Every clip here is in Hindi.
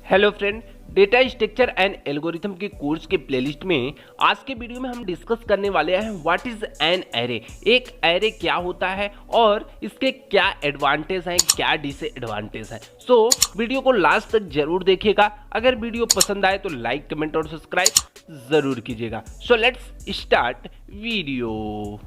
Hello friend, data structure and algorithm के कोर्स के प्लेलिस्ट में आज के वीडियो में हम डिस्कस करने वाले हैं व्हाट इज एन एरे। एक एरे क्या होता है और इसके क्या एडवांटेज हैं, क्या डिसएडवांटेज हैं। सो वीडियो को लास्ट तक जरूर देखिएगा। अगर वीडियो पसंद आए तो लाइक, कमेंट और सब्सक्राइब जरूर कीजिएगा। So let's start video.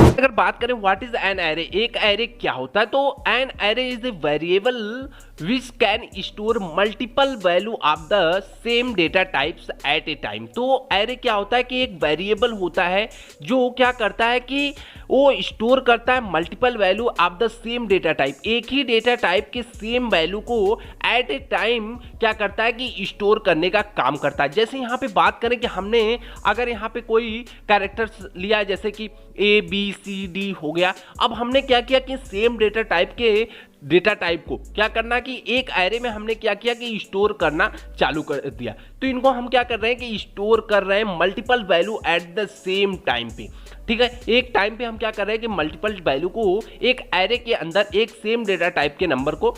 अगर बात करें व्हाट इज एन एरे, एक एरे क्या होता है, तो an array is a variable which can store multiple value of the same data types at a time. तो एरे क्या होता है कि एक वेरिएबल होता है जो क्या करता है कि वो स्टोर करता है multiple value of the same data type. एक ही डेटा टाइप के सेम वैल्यू को एट ए टाइम क्या करता है कि स्टोर करने का काम करता है। जैसे यहाँ पे बात करें कि हमने अगर यहाँ पे कोई कैरेक्टर्स लिया जैसे कि ए बी सी डी हो गया, अब हमने क्या किया कि सेम डेटा टाइप के डेटा टाइप को क्या करना कि एक एरे में हमने क्या किया कि स्टोर करना चालू कर दिया। तो इनको हम क्या कर रहे हैं कि स्टोर कर रहे हैं multiple value at the same time पे। ठीक है, एक टाइम पे हम क्या कर रहे हैं कि मल्टीपल वैल्यू को एक एरे के अंदर एक सेम डेटा टाइप के नंबर को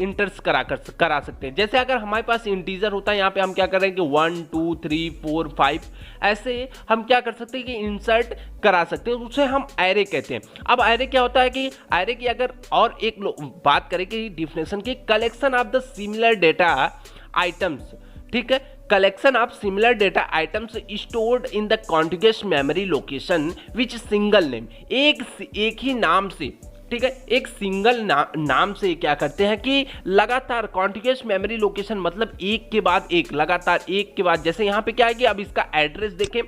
इंटर्स करा सकते हैं। जैसे अगर हमारे पास इंटीजर होता है, यहाँ पे हम क्या कर रहे हैं कि 1 2 3 4 5 ऐसे हम क्या कर सकते हैं कि इंसर्ट करा सकते हैं, उसे हम एरे कहते हैं। अब एरे क्या होता है कि एरे की अगर और एक बात करें कि डिफिनेशन की, collection of the similar data items. ठीक है, collection of similar data items stored in the contiguous memory location which single name. एक ही नाम से, ठीक है, एक सिंगल नाम से क्या करते हैं कि लगातार कॉन्टिग्यूअस मेमोरी लोकेशन, मतलब एक के बाद एक, लगातार एक के बाद। जैसे यहाँ पे क्या है कि अब इसका एड्रेस देखें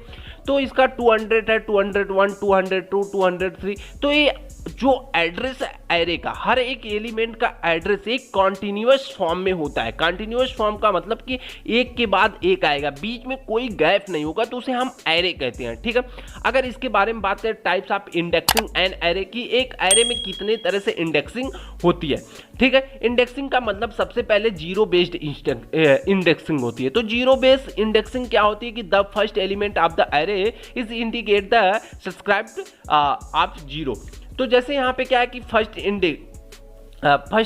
तो इसका 200 है, 201, 202, 203। तो ये जो एड्रेस एरे का हर एक एलिमेंट का एड्रेस एक कॉन्टिन्यूअस फॉर्म में होता है। कॉन्टिन्यूअस फॉर्म का मतलब कि एक के बाद एक आएगा, बीच में कोई गैप नहीं होगा, तो उसे हम एरे कहते हैं। ठीक है, अगर इसके बारे में बात करें types of indexing and array की, एक एरे में कितने तरह से इंडेक्सिंग होती है। ठीक है, इंडेक्सिंग का मतलब सबसे पहले जीरो बेस्ड इंडेक्सिंग होती है। तो जीरो बेस्ड इंडेक्सिंग क्या होती है कि the first element of the array is indicate the subscribed of zero. तो जैसे यहाँ पे क्या है कि फर्स्ट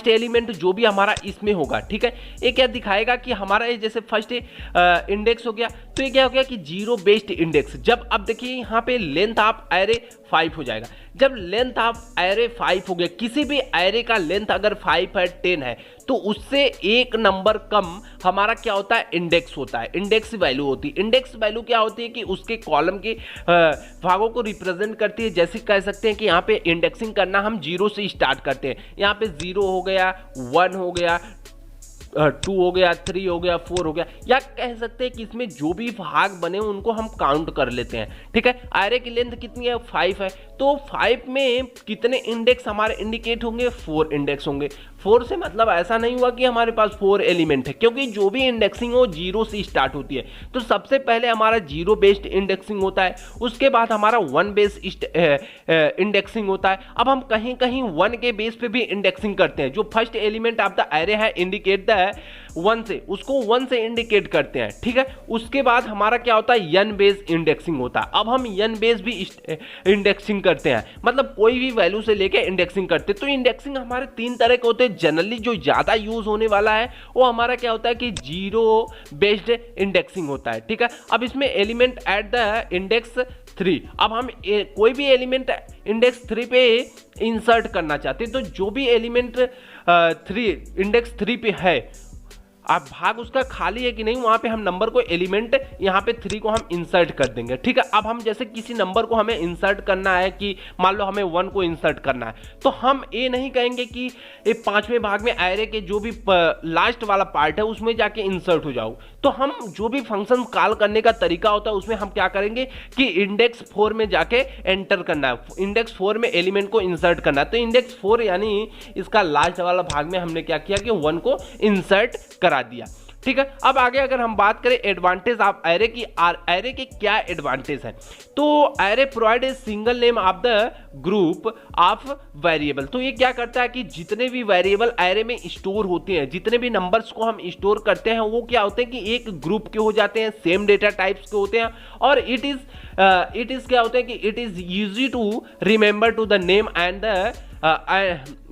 एलिमेंट जो भी हमारा इसमें होगा, ठीक है, ये क्या दिखाएगा कि हमारा ये जैसे फर्स्ट इंडेक्स हो गया, तो ये क्या हो गया कि जीरो बेस्ड इंडेक्स। जब अब देखिए यहाँ पे लेंथ ऑफ एरे 5 हो जाएगा। जब लेंथ ऑफ एरे 5 हो गया, किसी भी एरे का लेंथ अगर 5 है, 10 है, तो उससे एक नंबर कम हमारा क्या होता है, इंडेक्स होता है, इंडेक्स वैल्यू होती है। इंडेक्स वैल्यू क्या होती है कि उसके कॉलम के भागों को रिप्रेजेंट करती है। जैसे कह सकते हैं कि यहाँ पे इंडेक्सिंग करना हम जीरो से स्टार्ट करते हैं। यहाँ पे 0 हो गया, 1 हो गया, 2 हो गया, 3 हो गया, 4 हो गया, या कह सकते हैं कि इसमें जो भी भाग बने उनको हम काउंट कर लेते हैं। ठीक है, एरे की लेंथ कितनी है, 5 है, तो 5 में कितने इंडेक्स हमारे इंडिकेट होंगे, 4 इंडेक्स होंगे। 4 से मतलब ऐसा नहीं हुआ कि हमारे पास 4 एलिमेंट है, क्योंकि जो भी इंडेक्सिंग हो जीरो से स्टार्ट होती है। तो सबसे पहले हमारा जीरो बेस्ड इंडेक्सिंग होता है, उसके बाद हमारा 1 बेस्ड इंडेक्सिंग होता है। अब हम कहीं कहीं 1 के बेस पे भी इंडेक्सिंग करते हैं। जो first element of the array है इंडिकेट द 1 से, उसको 1 से इंडिकेट करते हैं। ठीक है, उसके बाद हमारा क्या होता है, n बेस इंडेक्सिंग होता है। अब हम n बेस भी इंडेक्सिंग करते हैं, मतलब कोई भी वैल्यू से लेके इंडेक्सिंग करते हैं। तो इंडेक्सिंग हमारे 3 तरह के होते हैं। जनरली जो ज्यादा यूज होने वाला है वो हमारा क्या होता है कि जीरो बेस्ड इंडेक्सिंग होता है। ठीक है, अब इसमें एलिमेंट एट द इंडेक्स 3, अब हम कोई भी एलिमेंट इंडेक्स 3 पे इंसर्ट करना चाहते हैं, तो जो भी एलिमेंट 3 इंडेक्स 3 पे है, आप भाग उसका खाली है कि नहीं, वहां पे हम नंबर को एलिमेंट यहाँ पे 3 को हम इंसर्ट कर देंगे। ठीक है, अब हम जैसे किसी नंबर को हमें इंसर्ट करना है कि मान लो हमें 1 को इंसर्ट करना है, तो हम ये नहीं कहेंगे कि ये 5वें भाग में एरे के जो भी लास्ट वाला पार्ट है उसमें जाके इंसर्ट हो जाओ। तो हम जो भी फंक्शन कॉल करने का तरीका होता है उसमें हम क्या करेंगे कि इंडेक्स 4 में जाके एंटर करना है, इंडेक्स 4 में एलिमेंट को इंसर्ट करना है। तो इंडेक्स 4 यानी इसका लास्ट वाला भाग में हमने क्या किया कि 1 को इंसर्ट करा दिया। ठीक है। अब आगे अगर हम बात करें एडवांटेज ऑफ एरे की, एरे के क्या एडवांटेज है, तो array provide a single name of the group of variable. तो ये क्या करता है कि जितने भी वेरिएबल एरे में स्टोर होते हैं, जितने भी नंबर्स को हम स्टोर करते हैं, वो क्या होते हैं कि एक ग्रुप के हो जाते हैं, सेम डेटा टाइप्स के होते हैं, और इट इज क्या होता है कि it is easy to remember to the name and the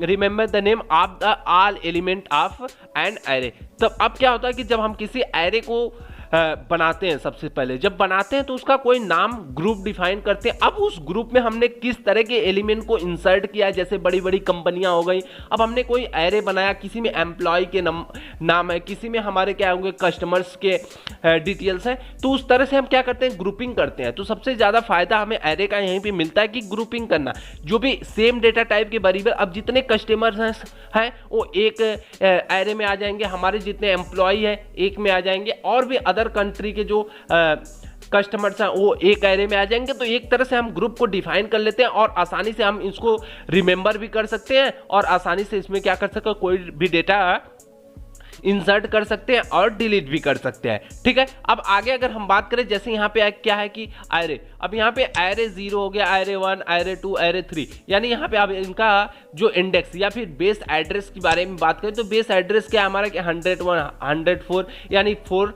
remember the name of the all element of an array. तब अब क्या होता है कि जब हम किसी एरे को बनाते हैं, सबसे पहले जब बनाते हैं तो उसका कोई नाम ग्रुप डिफाइन करते हैं। अब उस ग्रुप में हमने किस तरह के एलिमेंट को इंसर्ट किया, जैसे बड़ी बड़ी कंपनियां हो गई, अब हमने कोई एरे बनाया, किसी में एम्प्लॉय के नाम है, किसी में हमारे क्या होंगे कस्टमर्स के डिटेल्स हैं, तो उस तरह से हम क्या करते हैं ग्रुपिंग करते हैं। तो सबसे ज़्यादा फायदा हमें एरे का यहीं पर मिलता है कि ग्रुपिंग करना, जो भी सेम डेटा टाइप के वेरिएबल, अब जितने कस्टमर्स हैं वो एक एरे में आ जाएंगे, हमारे जितने एम्प्लॉय हैं एक में आ जाएंगे, और भी अदर कंट्री के जो कस्टमर्स हैं वो एक एरे में आ जाएंगे। तो एक तरह से हम ग्रुप को डिफाइन कर लेते हैं और आसानी से हम इसको रिमेंबर भी कर सकते हैं और आसानी से इसमें क्या कर सकते हैं, कोई भी डेटा इंसर्ट कर सकते हैं और डिलीट भी कर सकते हैं। ठीक है। अब आगे अगर हम बात करें, जैसे यहाँ पे क्या है कि एरे, अब यहाँ पे एरे 0 हो गया, एरे 1, एरे 2, एरे 3, यानी यहाँ पे अब इनका जो इंडेक्स या फिर बेस एड्रेस के बारे में बात करें तो बेस एड्रेस क्या है हमारा कि 101, 104 यानी 4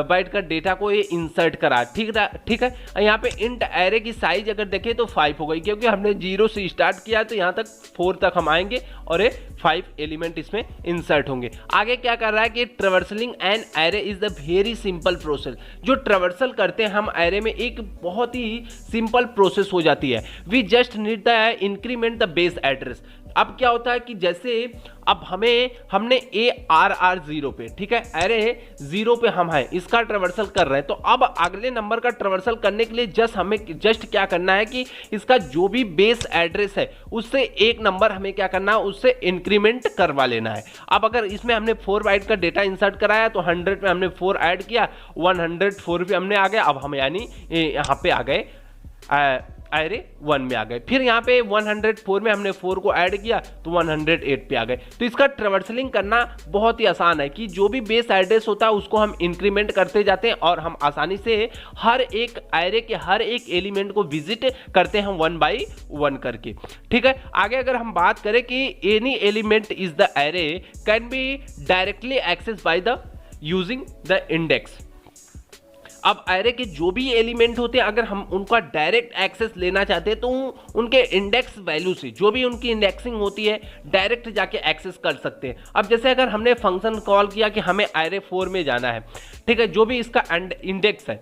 बाइट का डेटा को ये इंसर्ट करा। ठीक है। यहाँ पे इंट एरे की साइज अगर देखें तो 5 हो गई, क्योंकि हमने 0 से स्टार्ट किया तो यहाँ तक 4 तक हम आएंगे और ये 5 एलिमेंट इसमें इंसर्ट होंगे। आगे क्या कर रहा है कि traversing an array is the very simple process. जो ट्रैवर्सल करते हैं हम एरे में, एक बहुत ही सिंपल प्रोसेस हो जाती है। We just need the increment the base address. अब क्या होता है कि जैसे अब हमने ARR 0 पे, ठीक है, एरे 0 पे हम हैं, इसका ट्रैवर्सल कर रहे हैं, तो अब अगले नंबर का ट्रैवर्सल करने के लिए जस्ट क्या करना है कि इसका जो भी बेस एड्रेस है उससे एक नंबर हमें क्या करना है, उससे इंक्रीमेंट करवा लेना है। अब अगर इसमें हमने 4 बाइट का डेटा इंसर्ट कराया तो 100 पे हमने 4 ऐड किया, 104 पे हमने आ गए, अब हम यानी यहाँ पे आ गए एरे 1 में आ गए। फिर यहाँ पे 104 में हमने 4 को ऐड किया तो 108 पे आ गए। तो इसका ट्रैवर्सलिंग करना बहुत ही आसान है कि जो भी बेस एड्रेस होता है उसको हम इंक्रीमेंट करते जाते हैं और हम आसानी से हर एक एरे के हर एक एलिमेंट को विजिट करते हैं 1 by 1 करके। ठीक है। आगे अगर हम बात करें कि any element is the array can be directly access by the using the index. अब एरे के जो भी एलिमेंट होते हैं अगर हम उनका डायरेक्ट एक्सेस लेना चाहते हैं तो उनके इंडेक्स वैल्यू से, जो भी उनकी इंडेक्सिंग होती है, डायरेक्ट जाके एक्सेस कर सकते हैं। अब जैसे अगर हमने फंक्शन कॉल किया कि हमें एरे 4 में जाना है, ठीक है, जो भी इसका इंडेक्स है,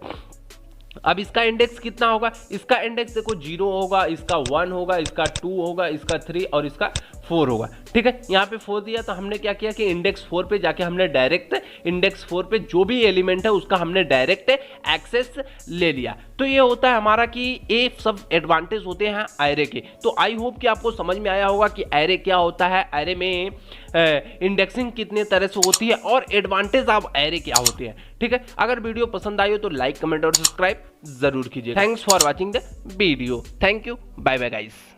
अब इसका इंडेक्स कितना होगा, इसका इंडेक्स देखो 0 होगा, इसका 1 होगा, इसका 2 होगा, इसका 3 और इसका 4 होगा। ठीक है। यहाँ पे 4 दिया तो हमने क्या किया कि इंडेक्स 4 पे जाके हमने डायरेक्ट इंडेक्स 4 पे जो भी एलिमेंट है उसका हमने डायरेक्ट एक्सेस ले लिया। तो ये होता है हमारा कि ये सब एडवांटेज होते हैं एरे के। तो आई होप कि आपको समझ में आया होगा कि एरे क्या होता है, एरे में इंडेक्सिंग कितने तरह से होती है और एडवांटेज ऑफ एरे क्या होते हैं। ठीक है। अगर वीडियो पसंद आई हो तो लाइक, कमेंट और सब्सक्राइब जरूर कीजिए। Thanks for watching the video. Thank you. Bye bye guys.